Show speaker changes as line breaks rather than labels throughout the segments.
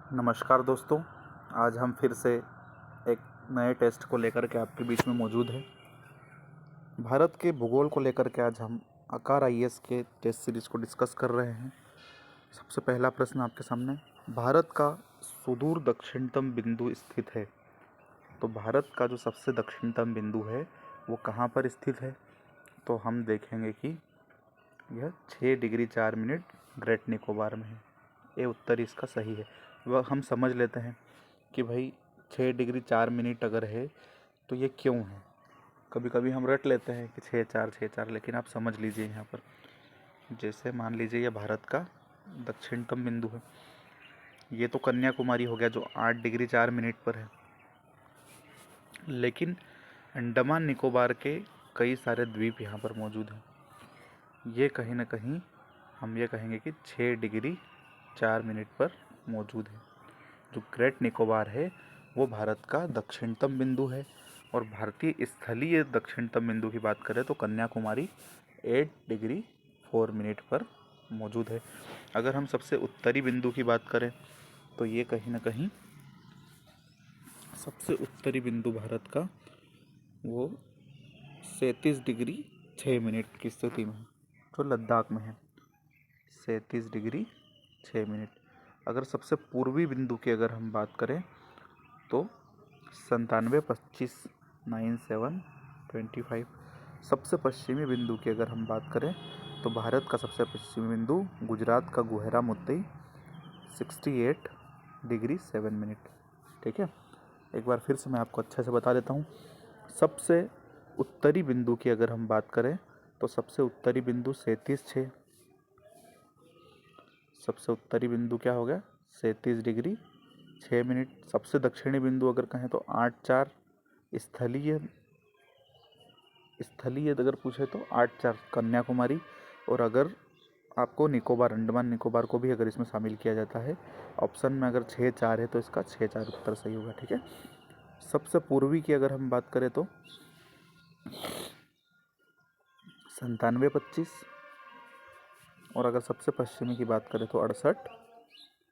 नमस्कार दोस्तों। आज हम फिर से एक नए टेस्ट को लेकर के आपके बीच में मौजूद है। भारत के भूगोल को लेकर के आज हम आकार आईएएस के टेस्ट सीरीज को डिस्कस कर रहे हैं। सबसे पहला प्रश्न आपके सामने, भारत का सुदूर दक्षिणतम बिंदु स्थित है। तो भारत का जो सबसे दक्षिणतम बिंदु है वो कहाँ पर स्थित है? तो हम देखेंगे कि यह 6 डिग्री 4 मिनट ग्रेट निकोबार में है। ये उत्तर इसका सही है। वह हम समझ लेते हैं कि भाई 6 डिग्री 4 मिनट अगर है तो ये क्यों है। कभी कभी हम रट लेते हैं कि 6 4 लेकिन आप समझ लीजिए यहाँ पर, जैसे मान लीजिए यह भारत का दक्षिणतम बिंदु है। ये तो कन्याकुमारी हो गया जो 8 डिग्री 4 मिनट पर है, लेकिन अंडमान निकोबार के कई सारे द्वीप यहाँ पर मौजूद हैं। ये कहीं ना कहीं हम ये कहेंगे कि 6 डिग्री 4 मिनट पर मौजूद है। जो ग्रेट निकोबार है वो भारत का दक्षिणतम बिंदु है, और भारतीय स्थलीय दक्षिणतम बिंदु की बात करें तो कन्याकुमारी 8 डिग्री 4 मिनट पर मौजूद है। अगर हम सबसे उत्तरी बिंदु की बात करें तो ये कहीं ना कहीं सबसे उत्तरी बिंदु भारत का वो 37 डिग्री 6 मिनट की स्थिति में है, जो लद्दाख में है। 37 डिग्री 6 मिनट। अगर सबसे पूर्वी बिंदु की अगर हम बात करें तो 97 25 97 25। सबसे पश्चिमी बिंदु की अगर हम बात करें तो भारत का सबसे पश्चिमी बिंदु गुजरात का गुहेरा मुद्दई 68 डिग्री 7 मिनट। ठीक है, एक बार फिर से मैं आपको अच्छे से बता देता हूँ। सबसे उत्तरी बिंदु की अगर हम बात करें तो सबसे उत्तरी बिंदु 37 6। सबसे उत्तरी बिंदु क्या हो गया? 37 डिग्री 6 मिनट। सबसे दक्षिणी बिंदु अगर कहें तो 8 4। स्थलीय स्थलीय अगर पूछे तो 8 4 कन्याकुमारी। और अगर आपको निकोबार, अंडमान निकोबार को भी अगर इसमें शामिल किया जाता है ऑप्शन में, अगर 6 4 है तो इसका 6 4 उत्तर सही होगा। ठीक है। सबसे पूर्वी की अगर हम बात करें तो 97 25। और अगर सबसे पश्चिमी की बात करें तो 68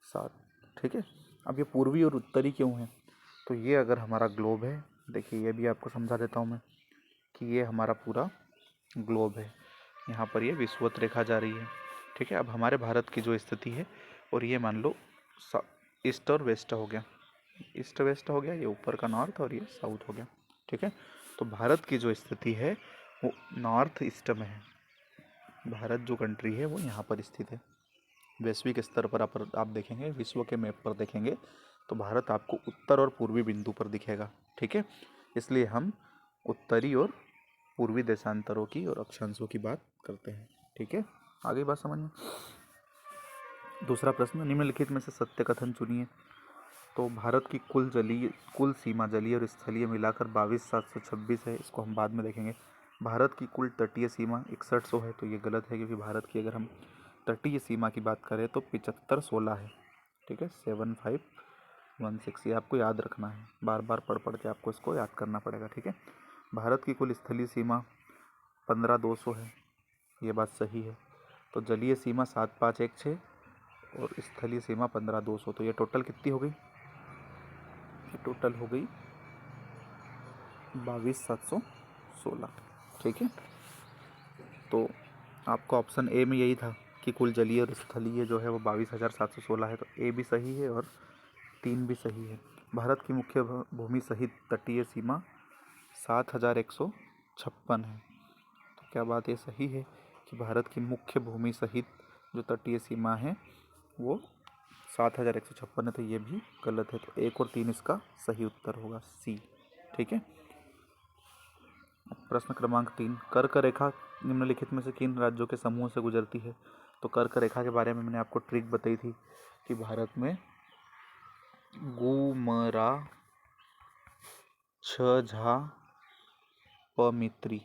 7। ठीक है। अब ये पूर्वी और उत्तरी क्यों है? तो ये अगर हमारा ग्लोब है, देखिए ये भी आपको समझा देता हूँ मैं कि ये हमारा पूरा ग्लोब है। यहाँ पर ये विषुवत रेखा जा रही है। ठीक है। अब हमारे भारत की जो स्थिति है, और ये मान लो ईस्ट और वेस्ट हो गया, ईस्ट वेस्ट हो गया, ये ऊपर का नॉर्थ और ये साउथ हो गया। ठीक है। तो भारत की जो स्थिति है वो नॉर्थ ईस्ट में है। भारत जो कंट्री है वो यहाँ पर स्थित है। वैश्विक स्तर पर आप देखेंगे, विश्व के मैप पर देखेंगे तो भारत आपको उत्तर और पूर्वी बिंदु पर दिखेगा। ठीक है। इसलिए हम उत्तरी और पूर्वी देशांतरों की और अक्षांशों की बात करते हैं। ठीक है, आगे बात समझिए। दूसरा प्रश्न, निम्नलिखित में से सत्य कथन चुनिए। तो भारत की कुल सीमा जलीय और स्थलीय मिलाकर 22,726 है। इसको हम बाद में देखेंगे। भारत की कुल तटीय सीमा 6100 है, तो ये गलत है, क्योंकि भारत की अगर हम तटीय सीमा की बात करें तो 7516 है। ठीक है, 7516। ये आपको याद रखना है, बार बार पढ़ पढ़ के आपको इसको याद करना पड़ेगा। ठीक है। भारत की कुल स्थलीय सीमा 15200 है, ये बात सही है। तो जलीय सीमा 7516 और स्थलीय सीमा 15200, तो ये टोटल कितनी हो गई? ये टोटल हो गई 22,716। ठीक है। तो आपका ऑप्शन ए में यही था कि कुल जलीय और स्थलीय जो है वो 22,716 है, तो ए भी सही है और 3 भी सही है। भारत की मुख्य भूमि सहित तटीय सीमा 7,156 है। तो क्या बात ये सही है कि भारत की मुख्य भूमि सहित जो तटीय सीमा है वो 7,156 है? तो ये भी गलत है। तो 1 और 3 इसका सही उत्तर होगा, सी। ठीक है। प्रश्न क्रमांक 3, कर्क रेखा निम्नलिखित में से किन राज्यों के समूह से गुजरती है? तो कर्क रेखा के बारे में मैंने आपको ट्रिक बताई थी कि भारत में गुमरा, झा, पमित्री।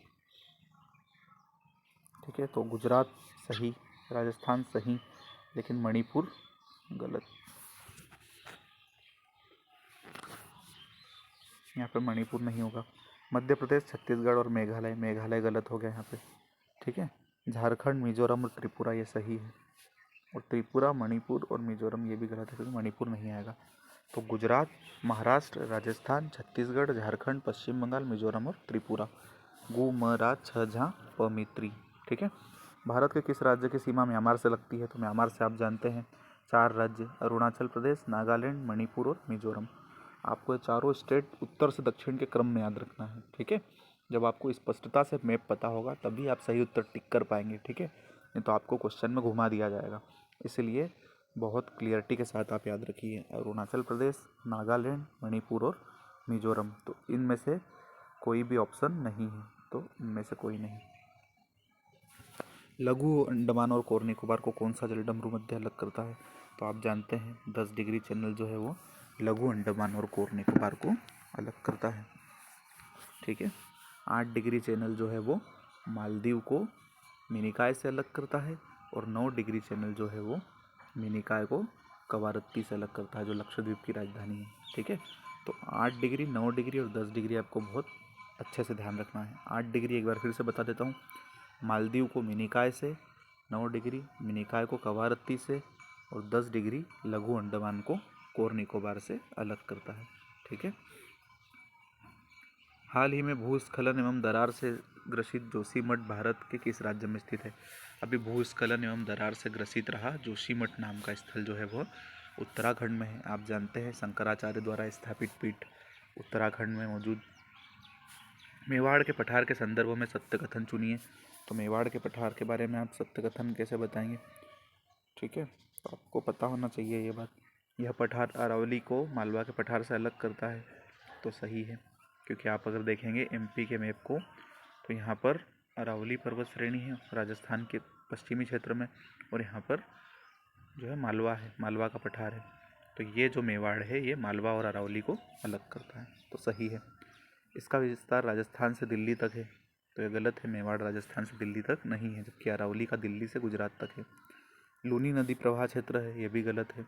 ठीक है। तो गुजरात सही, राजस्थान सही, लेकिन मणिपुर गलत। यहाँ पे मणिपुर नहीं होगा। मध्य प्रदेश, छत्तीसगढ़ और मेघालय गलत हो गया यहाँ पे। ठीक है। झारखंड, मिजोरम और त्रिपुरा ये सही है। और त्रिपुरा, मणिपुर और मिजोरम ये भी गलत है क्योंकि मणिपुर नहीं आएगा। तो गुजरात, महाराष्ट्र, राजस्थान, छत्तीसगढ़, झारखंड, पश्चिम बंगाल, मिजोरम और त्रिपुरा। गु म रा छ झा प मित्री। ठीक है। भारत के किस राज्य की सीमा म्यांमार से लगती है? तो म्यांमार से आप जानते हैं 4 राज्य, अरुणाचल प्रदेश, नागालैंड, मणिपुर और मिजोरम। आपको ये चारों स्टेट उत्तर से दक्षिण के क्रम में याद रखना है। ठीक है। जब आपको स्पष्टता से मैप पता होगा तभी आप सही उत्तर टिक कर पाएंगे। ठीक है। नहीं तो आपको क्वेश्चन में घुमा दिया जाएगा, इसलिए बहुत क्लियरिटी के साथ आप याद रखिए। अरुणाचल प्रदेश, नागालैंड, मणिपुर और मिजोरम। तो इनमें से कोई भी ऑप्शन नहीं है, तो इनमें से कोई नहीं। लघु अंडमान और कोर निकोबार को कौन सा जलडमरू मध्य अलग करता है? तो आप जानते हैं 10 डिग्री चैनल जो है वो लघु अंडमान और कोर निकोबार को अलग करता है। ठीक है। 8 डिग्री चैनल जो है वो मालदीव को मिनिकॉय से अलग करता है, और 9 डिग्री चैनल जो है वो मिनिकॉय को कवारत्ती से अलग करता है, जो लक्षद्वीप की राजधानी है। ठीक है। तो 8 डिग्री, 9 डिग्री और 10 डिग्री आपको बहुत अच्छे से ध्यान रखना है। 8 डिग्री एक बार फिर से बता देता हूँ, मालदीव को मिनिकॉय से, 9 डिग्री मिनिकॉय को कवारत्ती से, और 10 डिग्री लघु अंडमान को कोर निकोबार से अलग करता है। ठीक है। हाल ही में भूस्खलन एवं दरार से ग्रसित जोशीमठ भारत के किस राज्य में स्थित है? अभी भूस्खलन एवं दरार से ग्रसित रहा जोशीमठ नाम का स्थल जो है वह उत्तराखंड में है। आप जानते हैं शंकराचार्य द्वारा स्थापित पीठ उत्तराखंड में मौजूद। मेवाड़ के पठार के संदर्भ में सत्य कथन चुनिए। तो मेवाड़ के पठार के बारे में आप सत्य कथन कैसे बताएंगे? ठीक है। तो आपको पता होना चाहिए ये बात। यह पठार अरावली को मालवा के पठार से अलग करता है। तो सही है, क्योंकि आप अगर देखेंगे एमपी के मैप को तो यहाँ पर अरावली पर्वत श्रेणी है राजस्थान के पश्चिमी क्षेत्र में, और यहाँ पर जो है मालवा है, मालवा का पठार है। तो ये जो मेवाड़ है ये मालवा और अरावली को अलग करता है। तो सही है। इसका विस्तार राजस्थान से दिल्ली तक है। तो ये गलत है, मेवाड़ राजस्थान से दिल्ली तक नहीं है, जबकि अरावली का दिल्ली से गुजरात तक है। लूनी नदी प्रवाह क्षेत्र है, ये भी गलत है।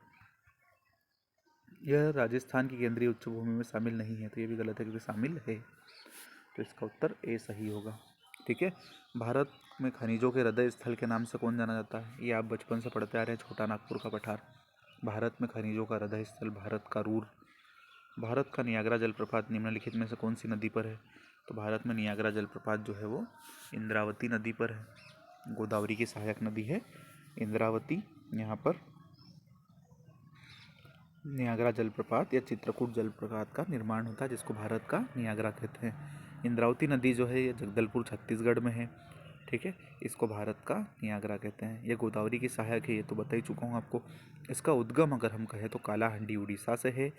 यह राजस्थान की केंद्रीय उच्च भूमि में शामिल नहीं है। तो ये भी गलत है, क्योंकि शामिल है। तो इसका उत्तर ए सही होगा। ठीक है। भारत में खनिजों के हृदय स्थल के नाम से कौन जाना जाता है? ये आप बचपन से पढ़ते आ रहे हैं, छोटा नागपुर का पठार। भारत में खनिजों का हृदय स्थल भारत का रूर। भारत का नियाग्रा जलप्रपात निम्नलिखित में से कौन सी नदी पर है? तो भारत में नियाग्रा जलप्रपात जो है वो इंद्रावती नदी पर है। गोदावरी की सहायक नदी है इंद्रावती। यहाँ पर नियाग्रा जलप्रपात या चित्रकूट जलप्रपात का निर्माण होता है, जिसको भारत का नियाग्रा कहते हैं। इंद्रावती नदी जो है ये जगदलपुर छत्तीसगढ़ में है। ठीक है। इसको भारत का नियाग्रा कहते हैं। ये गोदावरी की सहायक है, ये तो बता ही चुका हूँ आपको। इसका उद्गम अगर हम कहें तो कालाहंडी उड़ीसा से है,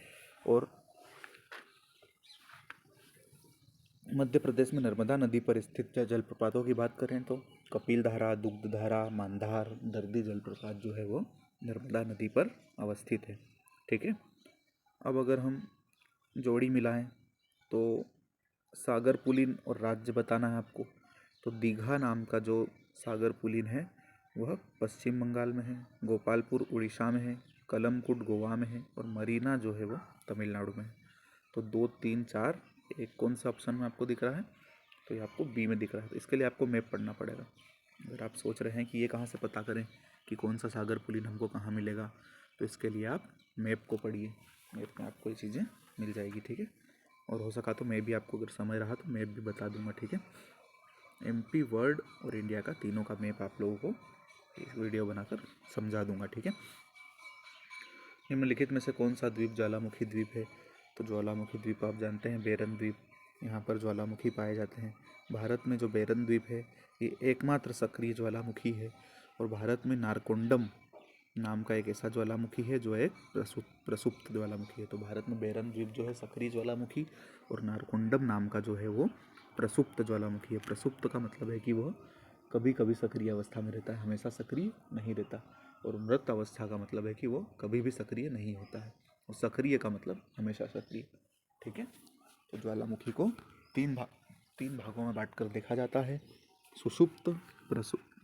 और मध्य प्रदेश में नर्मदा नदी पर स्थित जलप्रपातों की बात करें तो कपिलधारा, दुग्धधारा, मांधार, दर्दी जलप्रपात जो है वो नर्मदा नदी पर अवस्थित है। ठीक है। अब अगर हम जोड़ी मिलाएं तो सागर पुलिन और राज्य बताना है आपको। तो दीघा नाम का जो सागर पुलिन है वह पश्चिम बंगाल में है, गोपालपुर उड़ीसा में है, कलमकुट गोवा में है, और मरीना जो है वो तमिलनाडु में है। तो 2, 3, 4 एक कौन सा ऑप्शन में आपको दिख रहा है? तो ये आपको बी में दिख रहा है। तो इसके लिए आपको मैप पढ़ना पड़ेगा। अगर आप सोच रहे हैं कि ये कहाँ से पता करें कि कौन सा सागर पुलिन हमको कहाँ मिलेगा, तो इसके लिए आप मैप को पढ़िए। मैप में आपको ये चीज़ें मिल जाएगी। ठीक है। और हो सका तो मैं भी आपको अगर समय रहा तो मैप भी बता दूंगा। ठीक है। एमपी, वर्ल्ड और इंडिया का तीनों का मैप आप लोगों को इस वीडियो बनाकर समझा दूंगा। ठीक है। निम्नलिखित में से कौन सा द्वीप ज्वालामुखी द्वीप है? तो ज्वालामुखी द्वीप आप जानते हैं बेरन द्वीप। यहाँ पर ज्वालामुखी पाए जाते हैं। भारत में जो बेरन द्वीप है ये एकमात्र सक्रिय ज्वालामुखी है, और भारत में नारकोंडम नाम का एक ऐसा ज्वालामुखी है जो एक प्रसुप्त ज्वालामुखी है। तो भारत में बेरन द्वीप जो है सक्रिय ज्वालामुखी, और नारकोंडम नाम का जो है वो प्रसुप्त ज्वालामुखी है। प्रसुप्त का मतलब है कि वह कभी कभी सक्रिय अवस्था में रहता है, हमेशा सक्रिय नहीं रहता। और मृत अवस्था का मतलब है कि वो कभी भी सक्रिय नहीं होता है, और सक्रिय का मतलब हमेशा सक्रिय। ठीक है। तो ज्वालामुखी को तीन भागों में बांट कर देखा जाता है, सुषुप्त,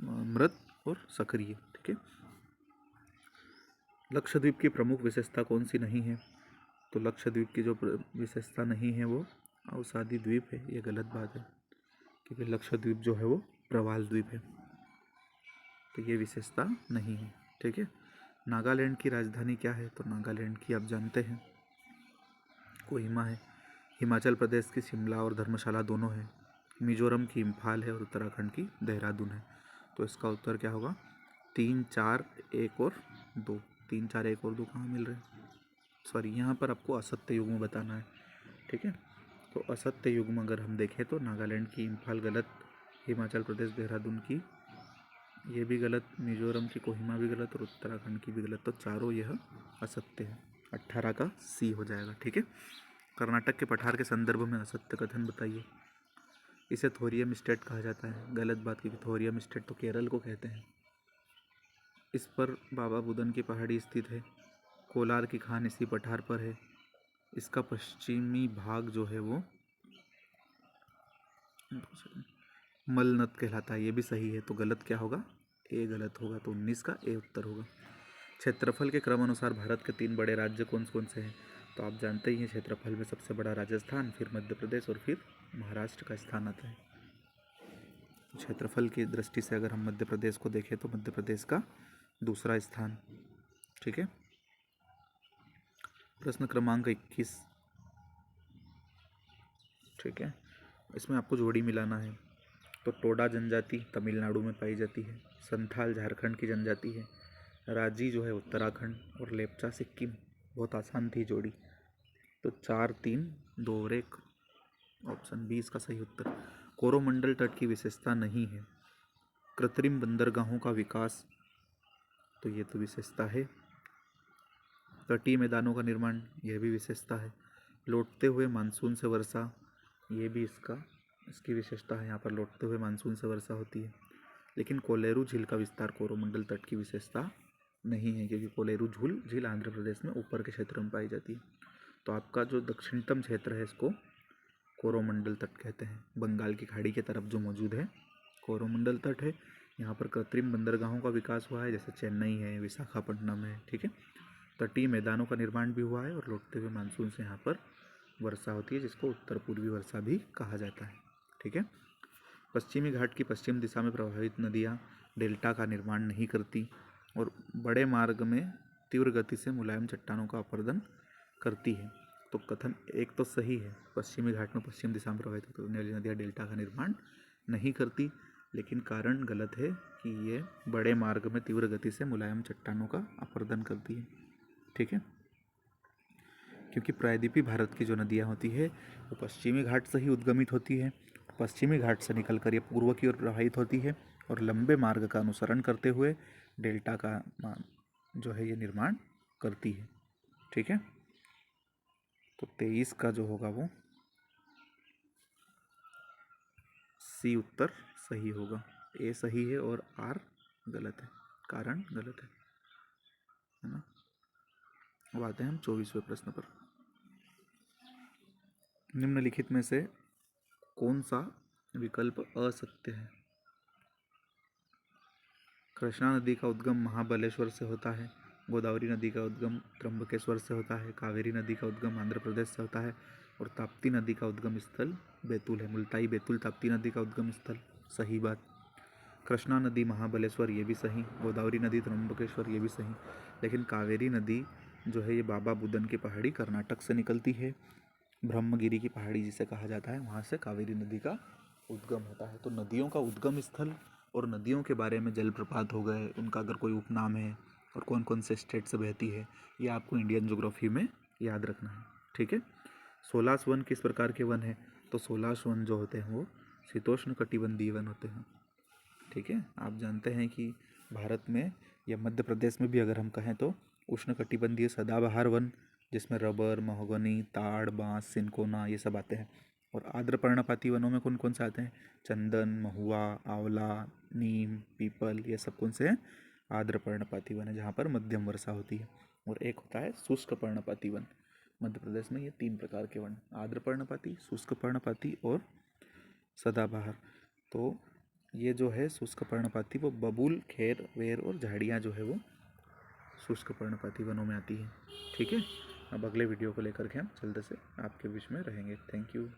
मृत और सक्रिय। ठीक है। लक्षद्वीप की प्रमुख विशेषता कौन सी नहीं है? तो लक्षद्वीप की जो विशेषता नहीं है वो अवसादी द्वीप है। ये गलत बात है, क्योंकि लक्षद्वीप जो है वो प्रवाल द्वीप है। तो ये विशेषता नहीं है। ठीक है। नागालैंड की राजधानी क्या है? तो नागालैंड की आप जानते हैं कोहिमा है। हिमाचल प्रदेश की शिमला और धर्मशाला दोनों है। मिजोरम की इम्फाल है और उत्तराखंड की देहरादून है। तो इसका उत्तर क्या होगा? 3, 4, 1 और 2। 3, 4, 1 और 2 कहाँ मिल रहे हैं? सॉरी, यहाँ पर आपको असत्य युग्म बताना है। ठीक है, तो असत्य युग्म अगर हम देखें तो नागालैंड की इम्फाल गलत, हिमाचल प्रदेश देहरादून की ये भी गलत, मिजोरम की कोहिमा भी गलत और उत्तराखंड की भी गलत। तो चारों यह असत्य है। 18 का सी हो जाएगा। ठीक है। कर्नाटक के पठार के संदर्भ में असत्य कथन बताइए। इसे थोरियम स्टेट कहा जाता है। गलत बात, क्योंकि थोरियम स्टेट तो केरल को कहते हैं। इस पर बाबा बुदन की पहाड़ी स्थित है। कोलार की खान इसी पठार पर है। इसका पश्चिमी भाग जो है वो मलनद कहलाता है। ये भी सही है। तो गलत क्या होगा? ए गलत होगा। तो 19 का ए उत्तर होगा। क्षेत्रफल के क्रम अनुसार भारत के 3 बड़े राज्य कौन कौन से हैं? तो आप जानते ही हैं क्षेत्रफल में सबसे बड़ा राजस्थान, फिर मध्य प्रदेश और फिर महाराष्ट्र का स्थान आता है। क्षेत्रफल की दृष्टि से अगर हम मध्य प्रदेश को देखें तो मध्य प्रदेश का दूसरा स्थान। ठीक है। प्रश्न क्रमांक 21। ठीक है, इसमें आपको जोड़ी मिलाना है। तो टोडा जनजाति तमिलनाडु में पाई जाती है। संथाल झारखंड की जनजाति है। राजी जो है उत्तराखंड और लेप्चा सिक्किम। बहुत आसान थी जोड़ी। तो 4, 3, 2 और 1। ऑप्शन 20 का सही उत्तर। कोरोमंडल तट की विशेषता नहीं है। कृत्रिम बंदरगाहों का विकास, तो ये तो विशेषता है। तटीय मैदानों का निर्माण, यह भी विशेषता है। लौटते हुए मानसून से वर्षा, ये भी इसकी विशेषता है। यहाँ पर लौटते हुए मानसून से वर्षा होती है। लेकिन कोलेरू झील का विस्तार कोरोमंडल तट की विशेषता नहीं है, क्योंकि कोलेरू झील आंध्र प्रदेश में ऊपर के क्षेत्र में पाई जाती है। तो आपका जो दक्षिणतम क्षेत्र है इसको कोरोमंडल तट कहते हैं। बंगाल की खाड़ी की तरफ जो मौजूद है कोरोमंडल तट है। यहाँ पर कृत्रिम बंदरगाहों का विकास हुआ है, जैसे चेन्नई है, विशाखापट्टनम है। ठीक है। तटीय मैदानों का निर्माण भी हुआ है और लौटते हुए मानसून से यहाँ पर वर्षा होती है, जिसको उत्तर पूर्वी वर्षा भी कहा जाता है। ठीक है। पश्चिमी घाट की पश्चिम दिशा में प्रवाहित नदियाँ डेल्टा का निर्माण नहीं करती और बड़े मार्ग में तीव्र गति से मुलायम चट्टानों का अपरदन करती है। तो कथन 1 तो सही है। पश्चिमी घाट में पश्चिम दिशा में प्रवाहित होने वाली नदियाँ डेल्टा का निर्माण नहीं करती, लेकिन कारण गलत है कि ये बड़े मार्ग में तीव्र गति से मुलायम चट्टानों का अपरदन करती है। ठीक है, क्योंकि प्रायद्वीपीय भारत की जो नदियाँ होती है वो पश्चिमी घाट से ही उद्गमित होती है। पश्चिमी घाट से निकलकर ये पूर्व की ओर प्रवाहित होती है और लंबे मार्ग का अनुसरण करते हुए डेल्टा का जो है ये निर्माण करती है। ठीक है, तो 23 का जो होगा वो सी उत्तर सही होगा। ए सही है और आर गलत है, कारण गलत है ना। अब आते हैं हम 24वें प्रश्न पर। निम्नलिखित में से कौन सा विकल्प असत्य है? कृष्णा नदी का उद्गम महाबलेश्वर से होता है। गोदावरी नदी का उद्गम त्र्यंबकेश्वर से होता है। कावेरी नदी का उद्गम आंध्र प्रदेश से होता है और ताप्ती नदी का उद्गम स्थल बैतूल है। मुल्ताई बैतूल ताप्ती नदी का उद्गम स्थल। सही बात। कृष्णा नदी महाबलेश्वर, ये भी सही। गोदावरी नदी त्र्यंबकेश्वर, ये भी सही। लेकिन कावेरी नदी जो है ये बाबा बुदन की पहाड़ी कर्नाटक से निकलती है। ब्रह्मगिरी की पहाड़ी जिसे कहा जाता है, वहाँ से कावेरी नदी का उद्गम होता है। तो नदियों का उद्गम स्थल और नदियों के बारे में जलप्रपात हो गए, उनका अगर कोई उपनाम है और कौन कौन से स्टेट से बहती है, ये आपको इंडियन ज्योग्राफी में याद रखना है। ठीक है। 16 वन किस प्रकार के वन है? तो 16 वन जो होते हैं वो शीतोष्ण कटिबंधीय वन होते हैं। ठीक है, आप जानते हैं कि भारत में या मध्य प्रदेश में भी अगर हम कहें तो उष्ण कटिबंधीय सदाबहार वन, जिसमें रबर, महोगनी, ताड़, बांस, सिनकोना ये सब आते हैं। और आर्द्र पर्णपाती वनों में कौन कौन से आते हैं? चंदन, महुआ, आंवला, नीम, पीपल, ये सब कौन से हैं? आर्द्र पर्णपाती वन है, जहाँ पर मध्यम वर्षा होती है। और एक होता है शुष्क पर्णपाती वन। मध्य प्रदेश में ये 3 प्रकार के वन, आर्द्र पर्णपाती, शुष्क पर्णपाती और सदाबहार। तो ये जो है शुष्क पर्णपाती वो बबूल, खेर, वेर और झाड़ियाँ जो है वो शुष्क पर्णपाती वनों में आती है। ठीक है, अब अगले वीडियो को लेकर के हम जल्द से आपके बीच में रहेंगे। Thank you.